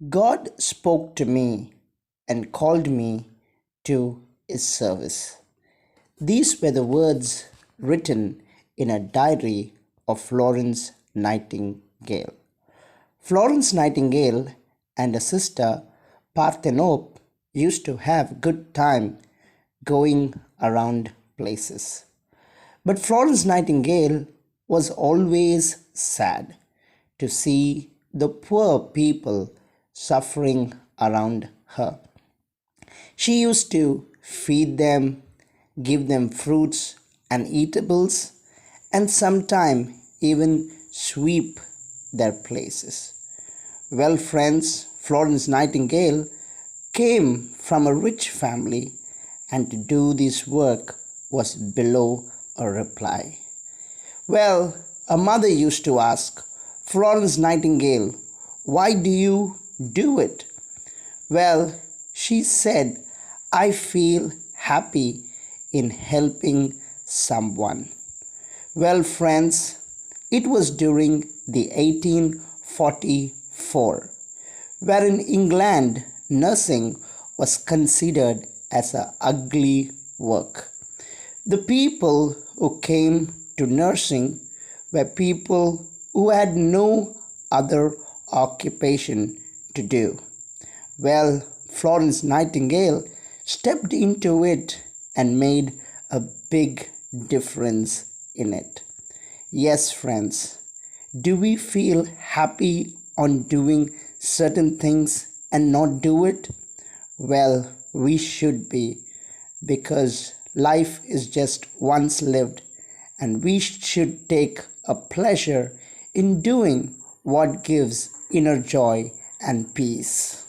God spoke to me and called me to his service. These were the words written in a diary of Florence Nightingale. Florence Nightingale and her sister Parthenope used to have good time going around places. But Florence Nightingale was always sad to see the poor people suffering around her. She used to feed them, give them fruits and eatables, and sometimes even sweep their places. Well, friends, Florence Nightingale came from a rich family, and to do this work was below a reply. Well, a mother used to ask, Florence Nightingale, why do you do it? Well, she said, I feel happy in helping someone. Well, friends, it was during the 1844, where in England nursing was considered as an ugly work. The people who came to nursing were people who had no other occupation to do. Well, Florence Nightingale stepped into it and made a big difference in it. Yes, friends, do we feel happy on doing certain things and not do it? Well, we should be, because life is just once lived, and we should take a pleasure in doing what gives inner joy and peace.